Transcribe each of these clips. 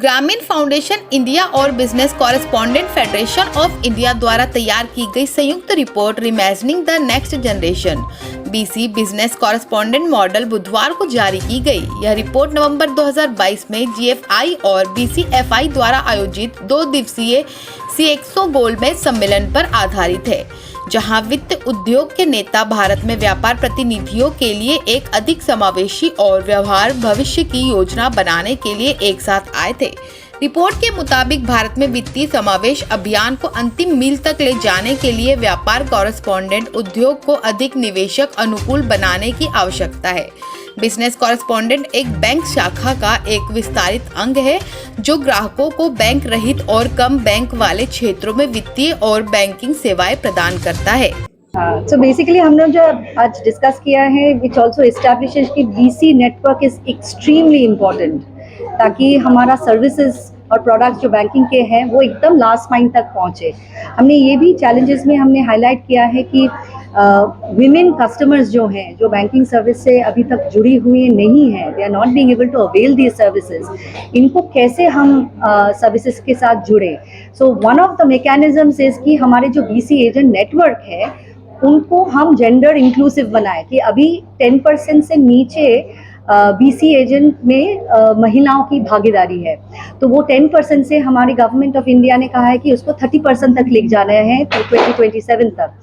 ग्रामीण foundation India और business correspondent federation of India द्वारा तैयार की गई संयुक्त report reimagining the next generation BC business correspondent model बुधवार को जारी की गई। यह रिपोर्ट नवंबर 2022 में जीएफआई और बीसीएफआई द्वारा आयोजित 2 दिवसीय सीएक्सो गोलमेज सम्मेलन पर आधारित है, जहां वित्त उद्योग के नेता भारत में व्यापार प्रतिनिधियों के लिए एक अधिक समावेशी और व्यवहार भविष्य की योजना बनाने के लिए एक साथ आए थे। रिपोर्ट के मुताबिक भारत में वित्तीय समावेश अभियान को अंतिम मील तक ले जाने के लिए व्यापार कॉरेस्पॉन्डेंट उद्योग को अधिक निवेशक अनुकूल बनाने की आवश्यकता है। बिजनेस कॉरेस्पॉन्डेंट एक बैंक शाखा का एक विस्तारित अंग है जो ग्राहकों को बैंक रहित और कम बैंक वाले क्षेत्रों में वित्तीय और बैंकिंग सेवाएं प्रदान करता है। So basically हमने जो आज डिस्कस किया है which also establishes कि BC network is extremely important ताकि हमारा सर्विसेज और प्रोडक्ट्स जो बैंकिंग के हैं वो एकदम लास्ट माइल तक पहुँचे। हमने ये भी चैलेंजेस में हमने हाईलाइट किया है कि विमेन कस्टमर्स जो हैं जो बैंकिंग सर्विस से अभी तक जुड़ी हुई नहीं हैं, they are not being able to avail this services, इनको कैसे हम सर्विसेज के साथ जुड़े। So one of the mechanisms is कि हमारे जो बीसी एजेंट नेटवर्क है उनको हम जेंडर इंक्लूसिव बनाए कि अभी 10% से नीचे बीसी एजेंट में महिलाओं की भागीदारी है, तो वो 10% से हमारी गवर्नमेंट ऑफ इंडिया ने कहा है कि उसको 30% तक ले जाना है तो 2027 तक।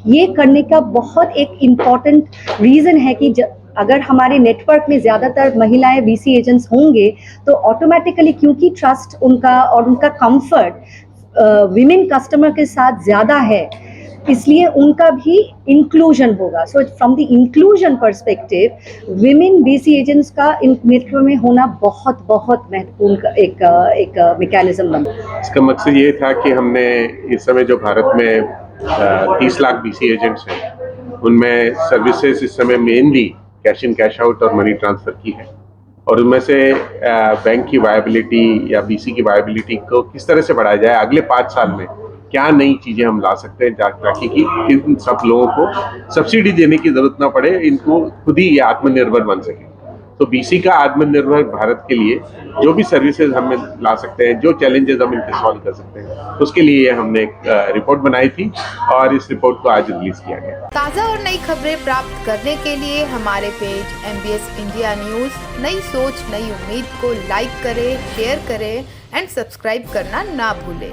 ये करने का बहुत एक इम्पॉर्टेंट रीज़न है कि अगर हमारे नेटवर्क में ज़्यादातर महिलाएं बीसी एजेंट्स होंगे तो ऑटोमेटिकली क्योंकि ट्रस्ट उनका और उनका कंफर्ट विमेन कस्टमर के साथ ज़्यादा है, इसलिए उनका भी इंक्लूजन होगा। So from the inclusion perspective women BC agents का इन नेटवर्क में होना बहुत बहुत महत्वपूर्ण एक मैकेनिज्म बना। इसका मकसद ये था कि हमने इस समय जो भारत में 30 लाख बीसी एजेंट्स हैं उनमें सर्विसेज इस समय mainly cash in cash out और मनी ट्रांसफ़र की है, और उनमें से बैंक की वायबिलिटी या बीसी की वायबिलिटी को किस तरह से बढ़ाया जाए, अगले 5 साल में क्या नई चीज़ें हम ला सकते हैं ताकि कि इन सब लोगों को सब्सिडी देने की ज़रूरत ना पड़े, इनको खुद ही ये आत्मनिर्भर बन सके। तो बीसी का आत्मनिर्भर भारत के लिए जो भी सर्विसेज हम ला सकते हैं, जो चैलेंजेस हम इनके सॉल्व कर सकते हैं, उसके लिए हमने एक रिपोर्ट बनाई थी और इस रिपोर्ट को आज रिलीज किया गया। ताज़ा और नई खबरें प्राप्त करने के लिए हमारे पेज MBS इंडिया न्यूज़ नई सोच नई उम्मीद को लाइक करें, शेयर करें एंड सब्सक्राइब करना ना भूलें।